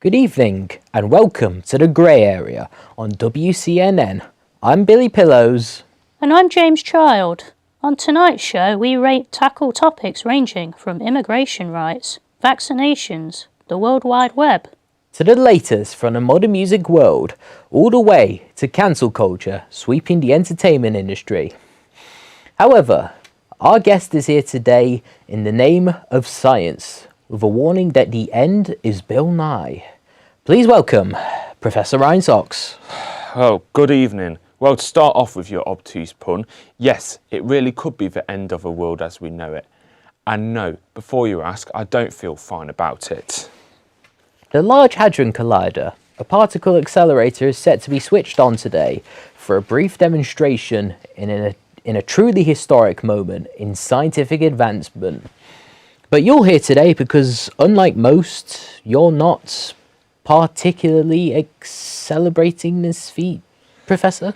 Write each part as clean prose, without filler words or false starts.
Good evening and welcome to the Grey Area on WCNN. I'm Billy Pillows. And I'm James Child. On tonight's show we tackle topics ranging from immigration rights, vaccinations, the World Wide Web, to the latest from the modern music world, all the way to cancel culture sweeping the entertainment industry. However, our guest is here today in the name of science, with a warning that the end is Bill nigh. Please welcome Professor Ryan Socks. Oh, good evening. Well, to start off with your obtuse pun, yes, it really could be the end of the world as we know it. And no, before you ask, I don't feel fine about it. The Large Hadron Collider, a particle accelerator, is set to be switched on today for a brief demonstration in a truly historic moment in scientific advancement. But you're here today because, unlike most, you're not particularly celebrating this feat, Professor?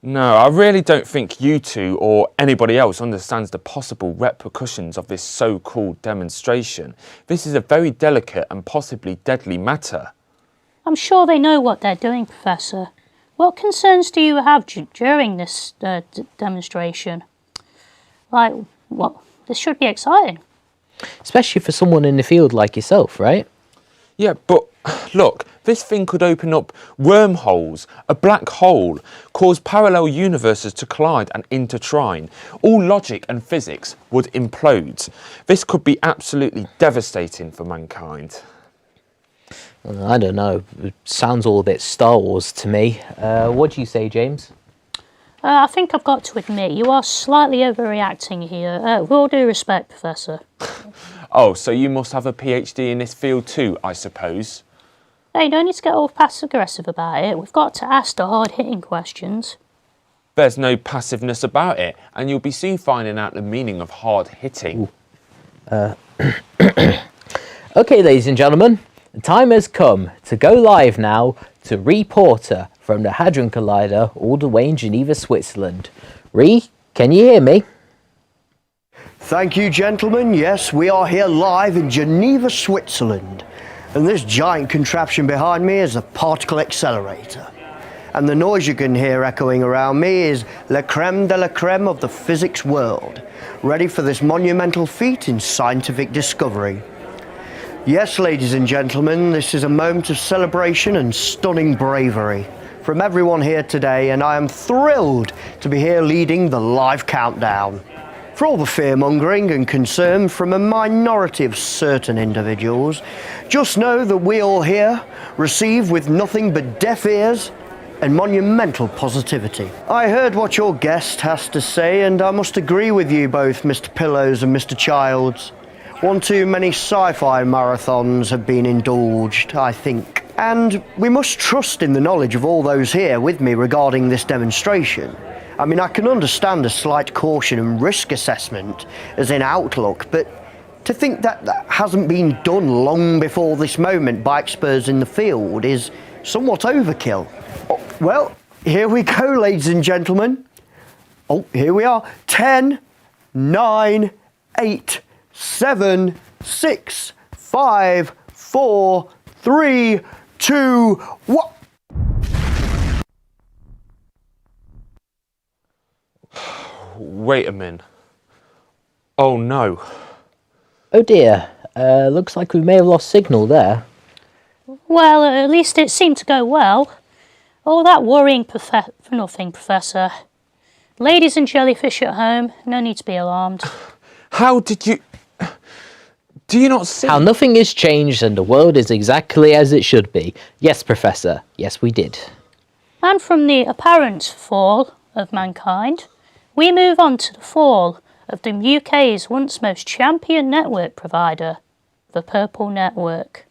No, I really don't think you two or anybody else understands the possible repercussions of this so-called demonstration. This is a very delicate and possibly deadly matter. I'm sure they know what they're doing, Professor. What concerns do you have during this demonstration? Like, what? This should be exciting. Especially for someone in the field like yourself, right? Yeah, but look, this thing could open up wormholes, a black hole, cause parallel universes to collide and intertwine. All logic and physics would implode. This could be absolutely devastating for mankind. I don't know. It sounds all a bit Star Wars to me. What do you say, James? I think I've got to admit, you are slightly overreacting here. With all due respect, Professor. Oh, so you must have a PhD in this field too, I suppose? Hey, don't need to get all passive-aggressive about it. We've got to ask the hard-hitting questions. There's no passiveness about it, and you'll be soon finding out the meaning of hard-hitting. Okay, ladies and gentlemen, the time has come to go live now to Ree Porter from the Hadron Collider all the way in Geneva, Switzerland. Ree, can you hear me? Thank you, gentlemen. Yes, we are here live in Geneva, Switzerland. And this giant contraption behind me is a particle accelerator. And the noise you can hear echoing around me is la creme de la creme of the physics world, ready for this monumental feat in scientific discovery. Yes, ladies and gentlemen, this is a moment of celebration and stunning bravery from everyone here today, and I am thrilled to be here leading the live countdown. For all the fear-mongering and concern from a minority of certain individuals, just know that we all here receive with nothing but deaf ears and monumental positivity. I heard what your guest has to say, and I must agree with you both, Mr. Pillows and Mr. Childs. One too many sci-fi marathons have been indulged, I think. And we must trust in the knowledge of all those here with me regarding this demonstration. I mean, I can understand a slight caution and risk assessment as in outlook, but to think that that hasn't been done long before this moment by experts in the field is somewhat overkill. Oh, well, here we go, ladies and gentlemen. Oh, here we are. 10, 9, 8, 7, 6, 5, 4, 3, 2, 1. Wait a minute. Oh no. Oh dear, looks like we may have lost signal there. Well, at least it seemed to go well. All that worrying for nothing, Professor. Ladies and jellyfish at home, no need to be alarmed. How did you... Do you not see... How nothing is changed and the world is exactly as it should be. Yes, Professor, yes we did. And from the apparent fall of mankind, we move on to the fall of the UK's once most champion network provider, the Purple Network.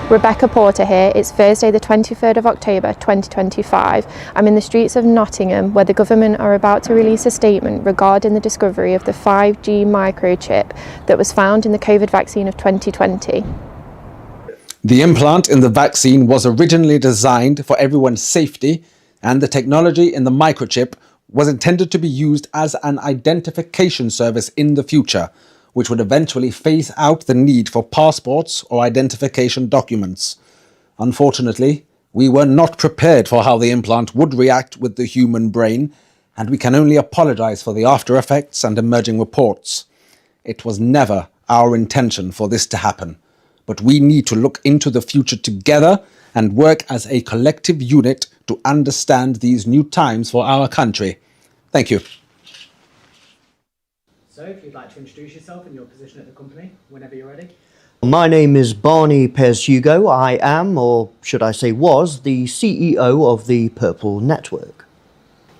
Rebecca Porter here. It's Thursday the 23rd of October 2025. I'm in the streets of Nottingham where the government are about to release a statement regarding the discovery of the 5G microchip that was found in the COVID vaccine of 2020. The implant in the vaccine was originally designed for everyone's safety, and the technology in the microchip was intended to be used as an identification service in the future, which would eventually phase out the need for passports or identification documents. Unfortunately, we were not prepared for how the implant would react with the human brain, and we can only apologize for the after effects and emerging reports. It was never our intention for this to happen, but we need to look into the future together and work as a collective unit to understand these new times for our country. Thank you. So, if you'd like to introduce yourself and your position at the company, whenever you're ready. My name is Barney Pez-Hugo. I am, or should I say was, the CEO of the Purple Network.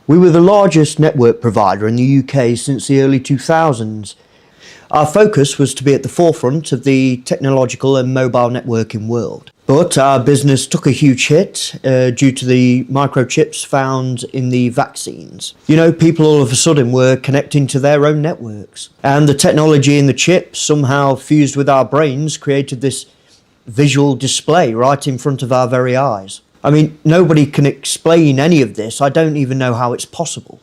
We were the largest network provider in the UK since the early 2000s. Our focus was to be at the forefront of the technological and mobile networking world. But our business took a huge hit due to the microchips found in the vaccines. You know, people all of a sudden were connecting to their own networks. And the technology in the chip, somehow fused with our brains, created this visual display right in front of our very eyes. I mean, nobody can explain any of this. I don't even know how it's possible.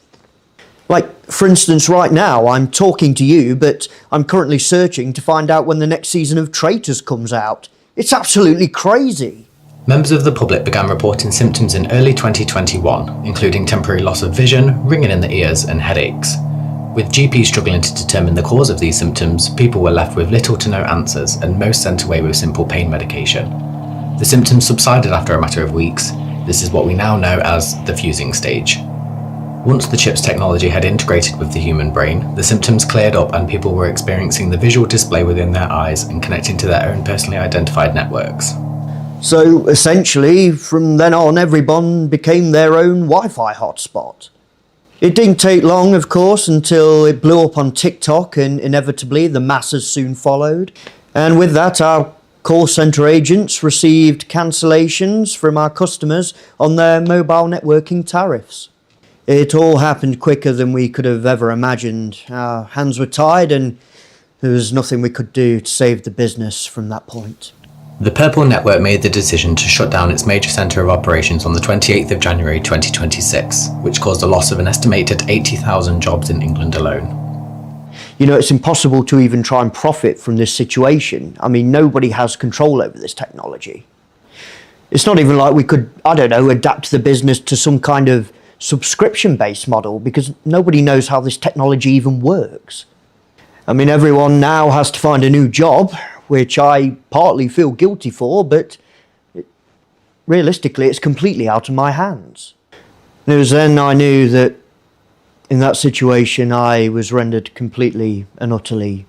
Like, for instance, right now, I'm talking to you, but I'm currently searching to find out when the next season of Traitors comes out. It's absolutely crazy. Members of the public began reporting symptoms in early 2021, including temporary loss of vision, ringing in the ears, and headaches. With GPs struggling to determine the cause of these symptoms, people were left with little to no answers, and most sent away with simple pain medication. The symptoms subsided after a matter of weeks. This is what we now know as the fusing stage. Once the chip's technology had integrated with the human brain, the symptoms cleared up and people were experiencing the visual display within their eyes and connecting to their own personally identified networks. So essentially, from then on, everyone became their own Wi-Fi hotspot. It didn't take long, of course, until it blew up on TikTok, and inevitably the masses soon followed. And with that, our call centre agents received cancellations from our customers on their mobile networking tariffs. It all happened quicker than we could have ever imagined. Our hands were tied and there was nothing we could do to save the business from that point. The Purple Network made the decision to shut down its major centre of operations on the 28th of January 2026, which caused a loss of an estimated 80,000 jobs in England alone. You know, it's impossible to even try and profit from this situation. I mean, nobody has control over this technology. It's not even like we could, I don't know, adapt the business to some kind of subscription-based model, because nobody knows how this technology even works. I mean, everyone now has to find a new job, which I partly feel guilty for, but realistically, it's completely out of my hands. And it was then I knew that in that situation, I was rendered completely and utterly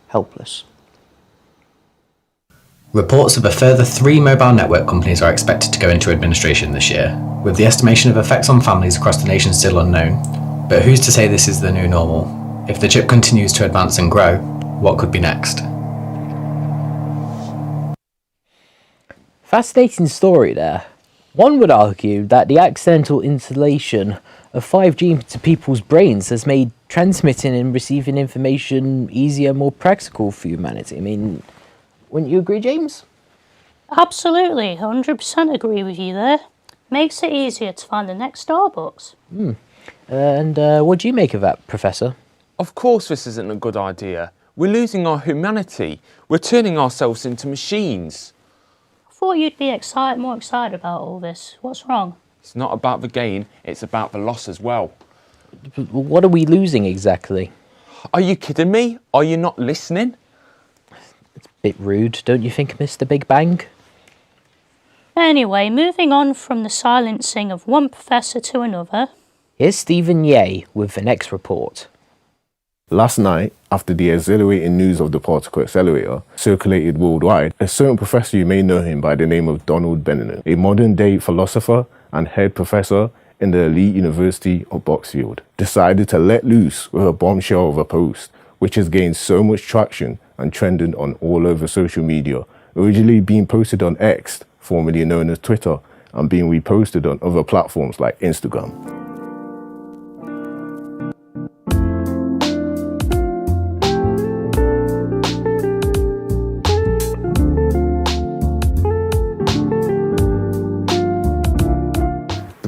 helpless. Reports of a further 3 mobile network companies are expected to go into administration this year, with the estimation of effects on families across the nation still unknown. But who's to say this is the new normal? If the chip continues to advance and grow, what could be next? Fascinating story there. One would argue that the accidental installation of 5G into people's brains has made transmitting and receiving information easier, more practical for humanity. I mean, wouldn't you agree, James? Absolutely, 100% agree with you there. Makes it easier to find the next Starbucks. And what do you make of that, Professor? Of course this isn't a good idea. We're losing our humanity. We're turning ourselves into machines. I thought you'd be more excited about all this. What's wrong? It's not about the gain, it's about the loss as well. What are we losing exactly? Are you kidding me? Are you not listening? Bit rude, don't you think, Mr. Big Bang? Anyway, moving on from the silencing of one professor to another. Here's Stephen Yeh with the next report. Last night, after the exhilarating news of the particle accelerator circulated worldwide, a certain professor, you may know him by the name of Donald Benjamin, a modern-day philosopher and head professor in the elite University of Boxfield, decided to let loose with a bombshell of a post, which has gained so much traction and trending on all over social media, originally being posted on X, formerly known as Twitter, and being reposted on other platforms like Instagram.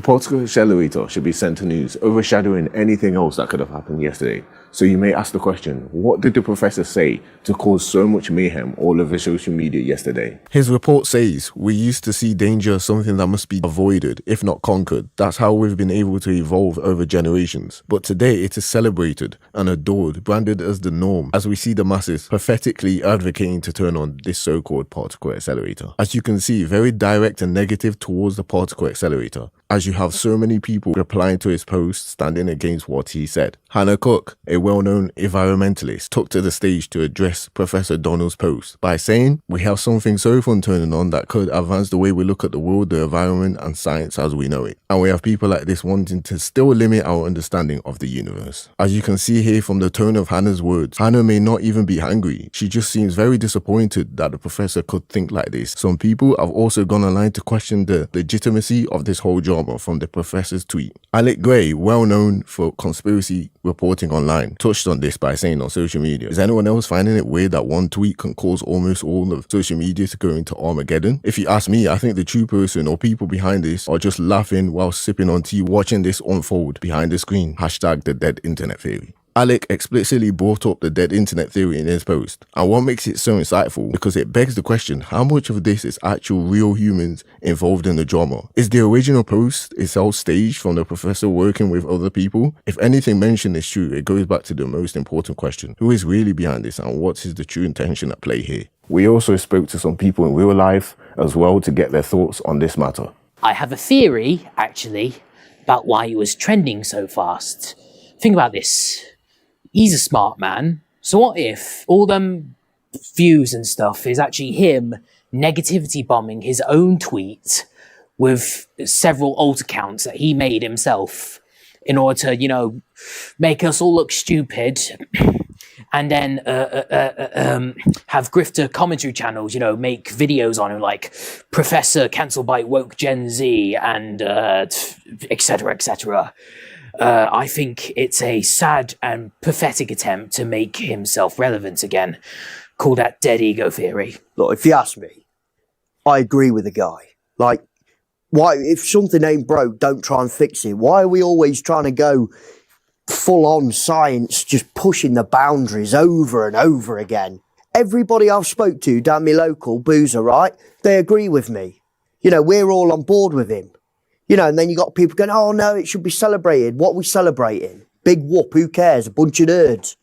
particle accelerator should be center news, overshadowing anything else that could have happened yesterday. So you may ask the question, what did the professor say to cause so much mayhem all over social media yesterday? His report says, we used to see danger as something that must be avoided, if not conquered. That's how we've been able to evolve over generations. But today it is celebrated and adored, branded as the norm, as we see the masses pathetically advocating to turn on this so-called particle accelerator. As you can see, very direct and negative towards the particle accelerator, as you have so many people replying to his post standing against what he said. Hannah Cook, a well-known environmentalist, took to the stage to address Professor Donald's post by saying, we have something so fun turning on that could advance the way we look at the world, the environment and science as we know it. And we have people like this wanting to still limit our understanding of the universe. As you can see here from the tone of Hannah's words, Hannah may not even be angry. She just seems very disappointed that the professor could think like this. Some people have also gone online to question the legitimacy of this whole drama from the professor's tweet. Alec Gray, well known for conspiracy reporting online, touched on this by saying on social media, is anyone else finding it weird that one tweet can cause almost all of social media to go into Armageddon? If you ask me, I think the true person or people behind this are just laughing while sipping on tea watching this unfold behind the screen. Hashtag the dead internet theory. Alec explicitly brought up the dead internet theory in his post, and what makes it so insightful because it begs the question, how much of this is actual real humans involved in the drama? Is the original post itself staged from the professor working with other people? If anything mentioned is true, it goes back to the most important question, who is really behind this and what is the true intention at play here? We also spoke to some people in real life as well to get their thoughts on this matter. I have a theory, actually, about why it was trending so fast. Think about this. He's a smart man. So what if all them views and stuff is actually him negativity bombing his own tweet with several alt accounts that he made himself in order to, you know, make us all look stupid and then have grifter commentary channels, you know, make videos on him like Professor cancelled by woke Gen Z and etc. etc. I think it's a sad and pathetic attempt to make himself relevant again. Call that dead ego theory. Look, if you ask me, I agree with the guy. Like, why, if something ain't broke, don't try and fix it. Why are we always trying to go full on science, just pushing the boundaries over and over again? Everybody I've spoke to down my local, Boozer, right? They agree with me. You know, we're all on board with him. You know, and then you got people going, oh no, it should be celebrated. What are we celebrating? Big whoop, who cares? A bunch of nerds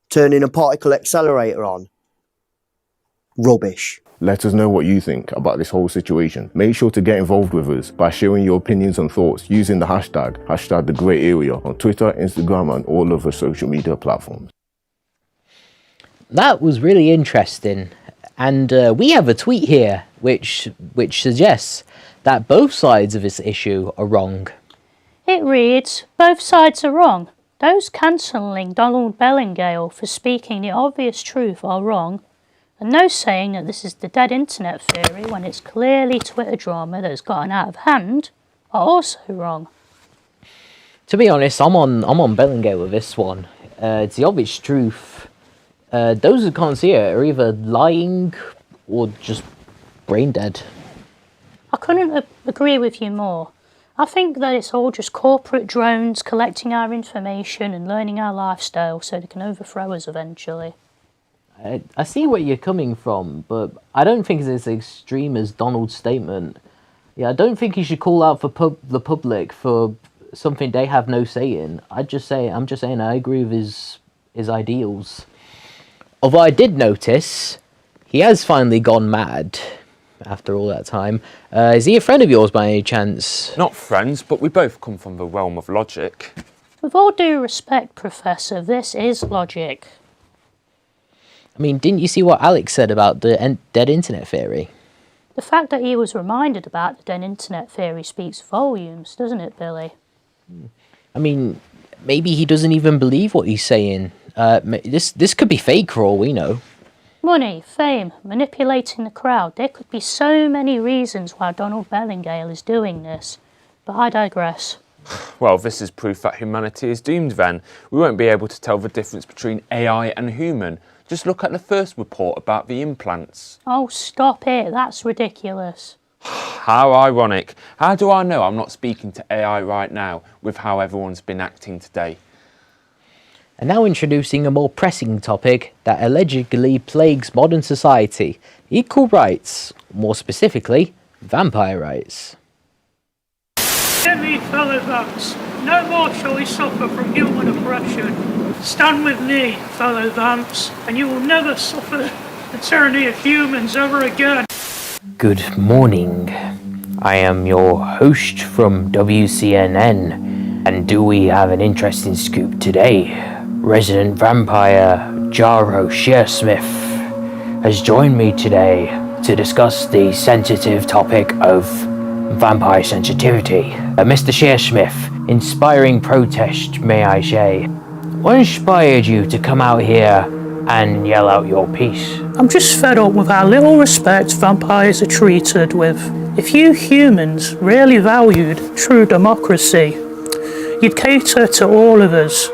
turning a particle accelerator on. Rubbish. Let us know what you think about this whole situation. Make sure to get involved with us by sharing your opinions and thoughts using the hashtag the grey area on Twitter, Instagram and all other social media platforms. That was really interesting. And we have a tweet here which suggests that both sides of this issue are wrong. It reads, both sides are wrong. Those cancelling Donald Bellingale for speaking the obvious truth are wrong, and those saying that this is the dead internet theory when it's clearly Twitter drama that's gotten out of hand are also wrong. To be honest, I'm on Bellingale with this one. It's the obvious truth. Those who can't see it are either lying or just brain dead. I couldn't agree with you more. I think that it's all just corporate drones collecting our information and learning our lifestyle so they can overthrow us eventually. I see where you're coming from, but I don't think it's as extreme as Donald's statement. Yeah, I don't think he should call out for the public for something they have no say in. I'm just saying I agree with his ideals. Although I did notice he has finally gone mad. After all that time. Is he a friend of yours by any chance? Not friends, but we both come from the realm of logic. With all due respect, Professor, this is logic. I mean, didn't you see what Alex said about the dead internet theory? The fact that he was reminded about the dead internet theory speaks volumes, doesn't it, Billy? I mean, maybe he doesn't even believe what he's saying. This could be fake for all we know. Money, fame, manipulating the crowd. There could be so many reasons why Donald Bellingale is doing this, but I digress. Well, this is proof that humanity is doomed then. We won't be able to tell the difference between AI and human. Just look at the first report about the implants. Oh, stop it. That's ridiculous. How ironic. How do I know I'm not speaking to AI right now with how everyone's been acting today? And now introducing a more pressing topic that allegedly plagues modern society: equal rights, more specifically, vampire rights. Hear me, fellow vamps. No more shall we suffer from human oppression. Stand with me, fellow vamps, and you will never suffer the tyranny of humans ever again. Good morning. I am your host from WCNN, and do we have an interesting scoop today? Resident vampire Jaro Shearsmith has joined me today to discuss the sensitive topic of vampire sensitivity. Mr. Shearsmith, inspiring protest, may I say. What inspired you to come out here and yell out your piece? I'm just fed up with how little respect vampires are treated with. If you humans really valued true democracy, you'd cater to all of us.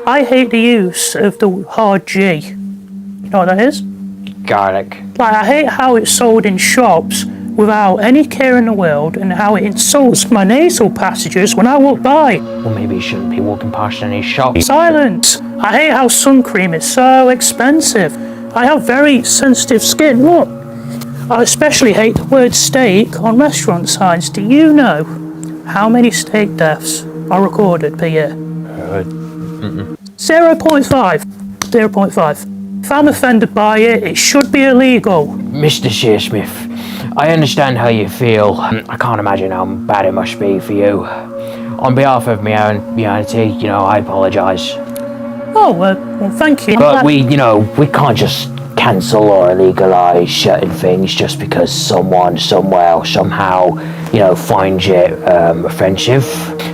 I hate the use of the hard G. You know what that is? Garlic. Like, I hate how it's sold in shops without any care in the world, and how it insults my nasal passages when I walk by. Well, maybe you shouldn't be walking past any shops. Silence! I hate how sun cream is so expensive. I have very sensitive skin, look. I especially hate the word steak on restaurant signs. Do you know how many steak deaths are recorded per year? 0.5. 0.5. If I'm offended by it, it should be illegal. Mr. Shearsmith, I understand how you feel. I can't imagine how bad it must be for you. On behalf of my own humanity, I apologise. Oh, well, thank you. But we can't just cancel or legalise certain things just because someone, somewhere, somehow, finds it offensive.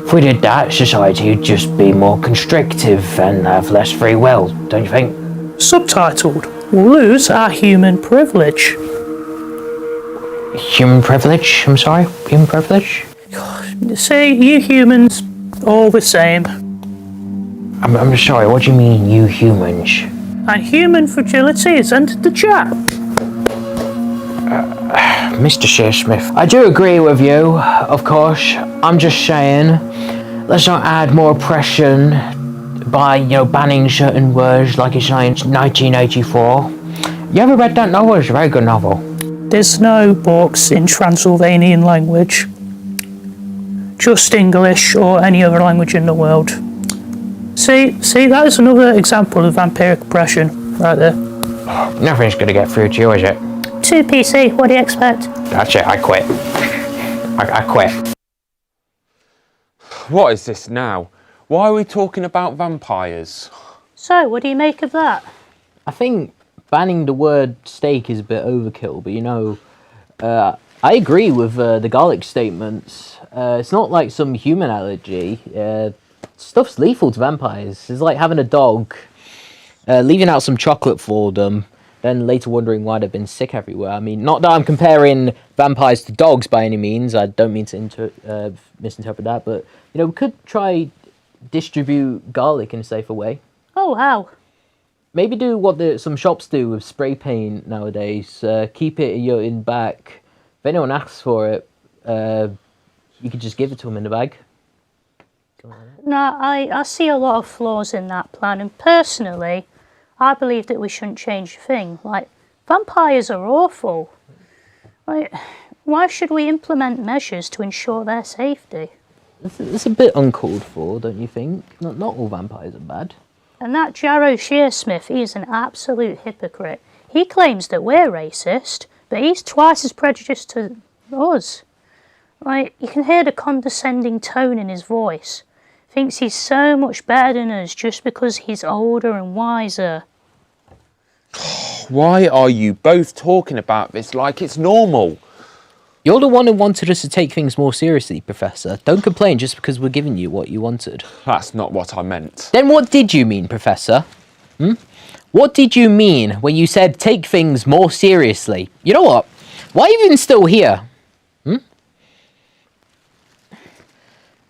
If we did that, society would just be more constrictive and have less free will, don't you think? Subtitled, we'll lose our human privilege. Human privilege? I'm sorry? Human privilege? See, you humans, all the same. I'm sorry, what do you mean, you humans? And human fragility has entered the chat. Mr. Shearsmith, I do agree with you, of course. I'm just saying, let's not add more oppression by, banning certain words like it's 1984. You ever read that novel? It's a very good novel. There's no books in Transylvanian language. Just English or any other language in the world. See, that is another example of vampiric oppression, right there. Nothing's gonna get through to you, is it? 2 PC, what do you expect? That's it, I quit. I quit. What is this now? Why are we talking about vampires? So, what do you make of that? I think banning the word steak is a bit overkill, but I agree with the garlic statements. It's not like some human allergy. Stuff's lethal to vampires. It's like having a dog, leaving out some chocolate for them, then later wondering why they've been sick everywhere. I mean, not that I'm comparing vampires to dogs by any means. I don't mean to misinterpret that, but we could try distribute garlic in a safer way. Oh, how? Maybe do what some shops do with spray paint nowadays. Keep it in back. If anyone asks for it, you could just give it to them in the bag. No, I see a lot of flaws in that plan, and personally, I believe that we shouldn't change a thing. Like, vampires are awful. Like, why should we implement measures to ensure their safety? It's a bit uncalled for, don't you think? Not all vampires are bad. And that Jaro Shearsmith, he is an absolute hypocrite. He claims that we're racist, but he's twice as prejudiced to us. Like, you can hear the condescending tone in his voice. Thinks he's so much better than us just because he's older and wiser. Why are you both talking about this like it's normal? You're the one who wanted us to take things more seriously, Professor. Don't complain just because we're giving you what you wanted. That's not what I meant. Then what did you mean, Professor? What did you mean when you said take things more seriously? You know what? Why are you even still here?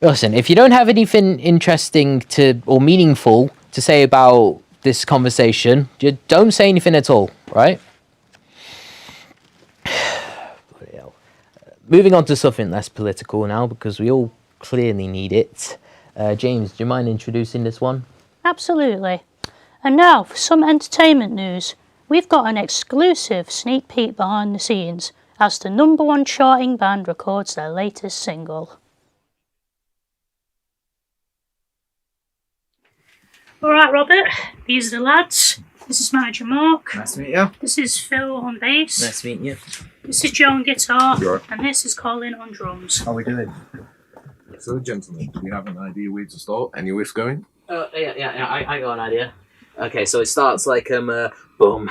Listen, if you don't have anything interesting or meaningful to say about this conversation, you don't say anything at all, right? moving on to something less political now, because we all clearly need it. James, do you mind introducing this one? Absolutely. And now for some entertainment news. We've got an exclusive sneak peek behind the scenes as the #1 charting band records their latest single. Alright, Robert, these are the lads. This is Manager Mark. Nice to meet you. This is Phil on bass. Nice to meet you. This is Joe on guitar. Sure. And this is Colin on drums. How are we doing? So, gentlemen, do we have an idea where to start? Any riffs going? I got an idea. Okay, so it starts like boom, boom,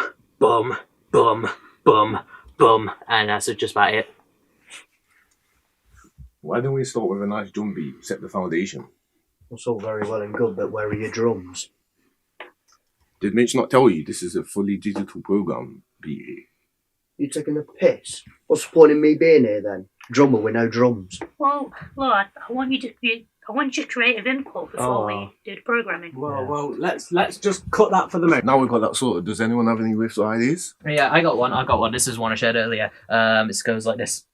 boom, boom, boom, and that's just about it. Why don't we start with a nice drum beat, set the foundation? That's all very well and good, but where are your drums? Did Mitch not tell you this is a fully digital program, BA? You taking a piss? What's the point in me being here then? Drummer with no drums. Well, I want your creative input before we do the programming. Well, let's just cut that for the moment. Now we've got that sorted, does anyone have any riffs or ideas? Yeah, I got one. This is one I shared earlier. It goes like this.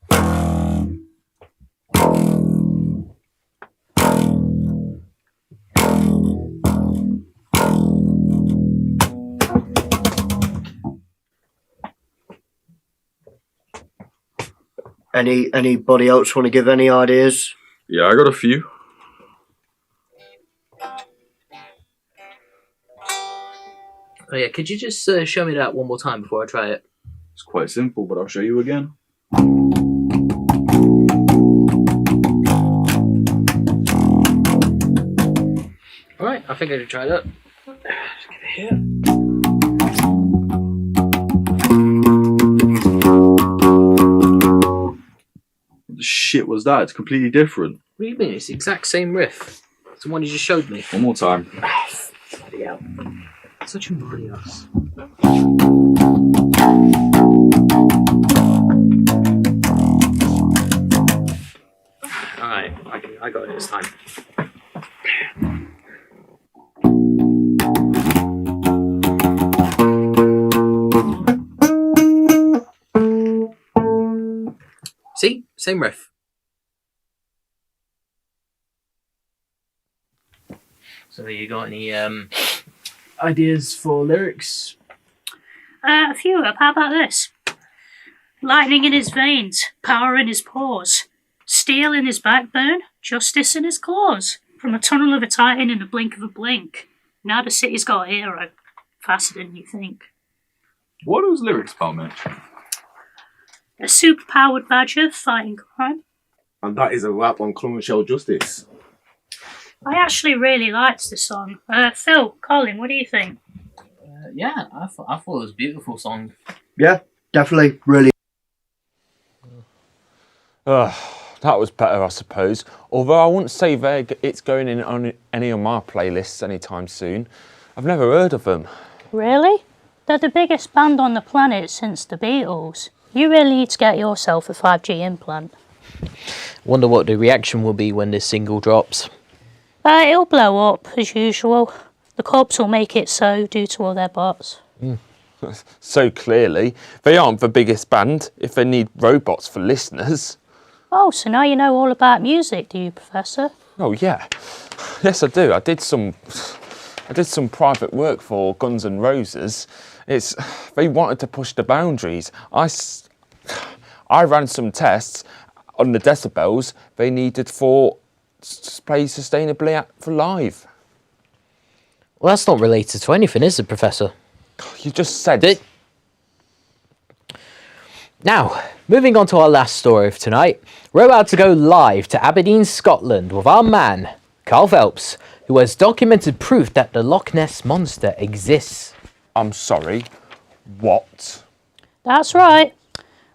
Anybody else want to give any ideas? Yeah, I got a few. Oh yeah, could you just show me that one more time before I try it? It's quite simple, but I'll show you again. Alright, I think I should try that. Let's get it here. What the shit was that? It's completely different. What do you mean? It's the exact same riff. It's the one you just showed me. One more time. Bloody hell. Such a marios. Alright, I got it this time. See? Same riff. So you got any ideas for lyrics? A few up. How about this? Lightning in his veins, power in his pores, steel in his backbone, justice in his claws. From a tunnel of a titan in the blink of a blink. Now the city's got a hero. Faster than you think. What are those lyrics, pal, Mitch? A superpowered badger fighting crime. And that is a rap on Clonmel Justice. I actually really liked the song. Phil, Colin, what do you think? Yeah, I thought it was a beautiful song. Yeah, definitely, really. That was better, I suppose. Although I wouldn't say it's going in on any of my playlists anytime soon. I've never heard of them. Really? They're the biggest band on the planet since the Beatles. You really need to get yourself a 5G implant. Wonder what the reaction will be when this single drops. It'll blow up, as usual. The Cubs will make it so, due to all their bots. So clearly, they aren't the biggest band if they need robots for listeners. Oh, so now you know all about music, do you, Professor? Oh yeah, yes I do. I did some private work for Guns N' Roses. They wanted to push the boundaries. I ran some tests on the decibels they needed for play sustainably for live. Well, that's not related to anything, is it, Professor? You just said it. Now, moving on to our last story of tonight, we're about to go live to Aberdeen, Scotland with our man, Carl Phelps, who has documented proof that the Loch Ness Monster exists. I'm sorry, what? That's right.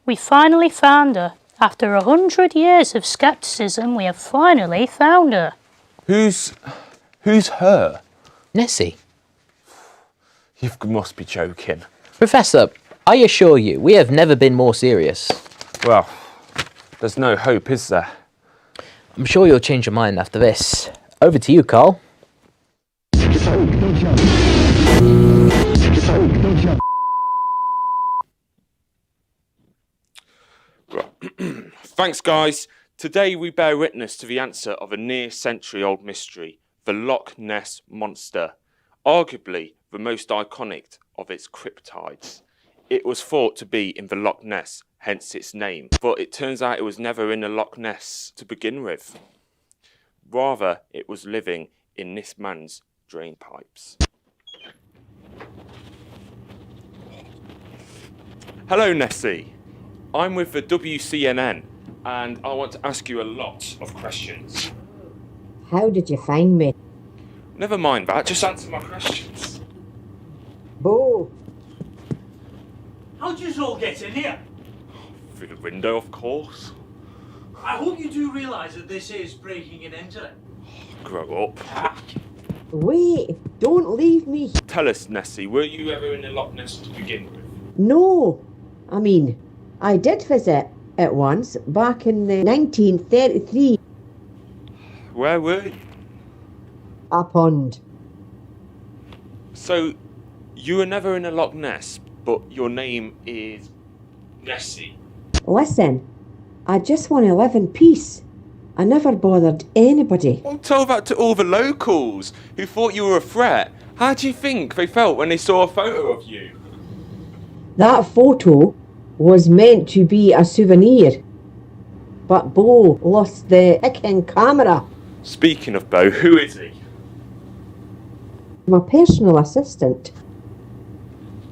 We finally found her. After 100 years of scepticism, we have finally found her. Who's her? Nessie. You must be joking. Professor, I assure you, we have never been more serious. Well, there's no hope, is there? I'm sure you'll change your mind after this. Over to you, Carl. Thanks, guys. Today we bear witness to the answer of a near-century-old mystery, the Loch Ness Monster, arguably the most iconic of its cryptids. It was thought to be in the Loch Ness, hence its name, but it turns out it was never in the Loch Ness to begin with. Rather, it was living in this man's drain pipes. Hello, Nessie. I'm with the WCNN, and I want to ask you a lot of questions. How did you find me? Never mind that, just answer my questions. Bo! How'd you all get in here? Through the window, of course. I hope you do realise that this is breaking and entering. Grow up. Wait, don't leave me. Tell us, Nessie, were you ever in the Loch Ness to begin with? No. I mean, I did visit it once, back in 1933. Where were you? A pond. So, you were never in a Loch Ness, but your name is Nessie. Listen, I just want to live in peace. I never bothered anybody. Well, tell that to all the locals who thought you were a threat. How do you think they felt when they saw a photo of you? That photo was meant to be a souvenir, but Bo lost the hicking camera. Speaking of Bo, who is he? My personal assistant.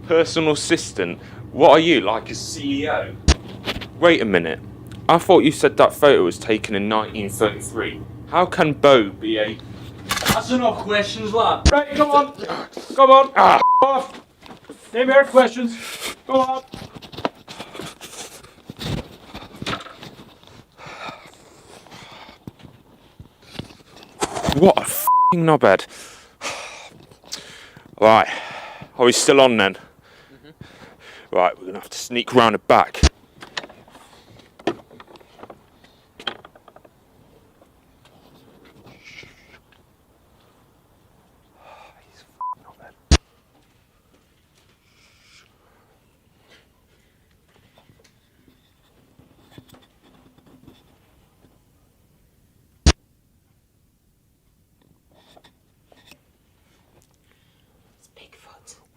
Personal assistant? What are you, like a CEO? Wait a minute. I thought you said that photo was taken in 1933. How can Bo be a... That's enough questions, lad. Right, come on. Come on. Off. Name your questions. Go on. What a f***ing knobhead. Right, are we still on then? Right, we're going to have to sneak round the back. He's a f***ing knobhead.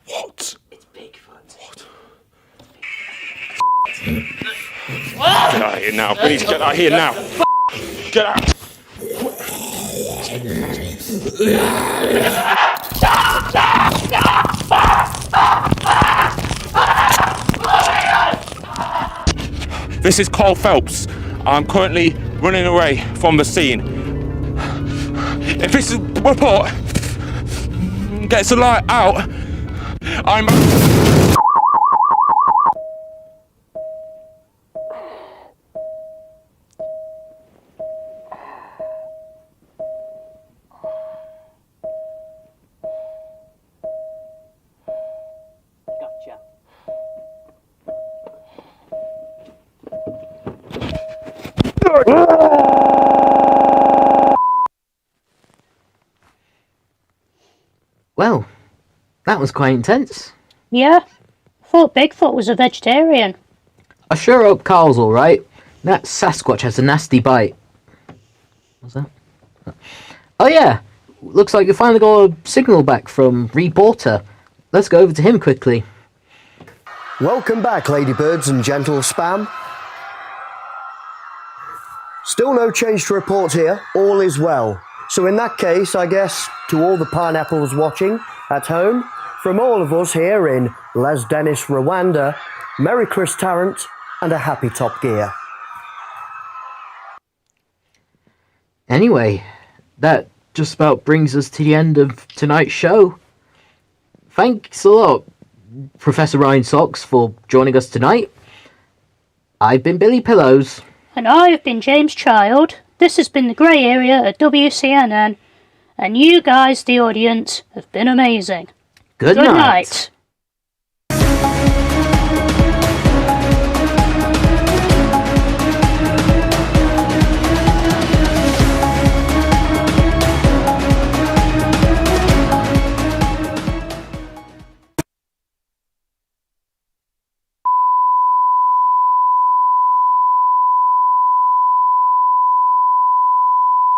What? It's Bigfoot. What? Get out of here now, please get out of here now. Get out. This is Cole Phelps. I'm currently running away from the scene. If this report gets a light out, I'm... Gotcha. Well, that was quite intense. Yeah, I thought Bigfoot was a vegetarian. I sure hope Carl's alright. That Sasquatch has a nasty bite. What's that? Oh yeah, looks like you finally got a signal back from Reporter. Let's go over to him quickly. Welcome back, ladybirds and gentle spam. Still no change to report here, all is well. So in that case, I guess, to all the pineapples watching at home, from all of us here in Les Dennis, Rwanda, Merry Chris Tarrant and a happy Top Gear. Anyway, that just about brings us to the end of tonight's show. Thanks a lot, Professor Ryan Socks, for joining us tonight. I've been Billy Pillows. And I've been James Child. This has been the Grey Area at WCNN. And you guys, the audience, have been amazing. Good night. night.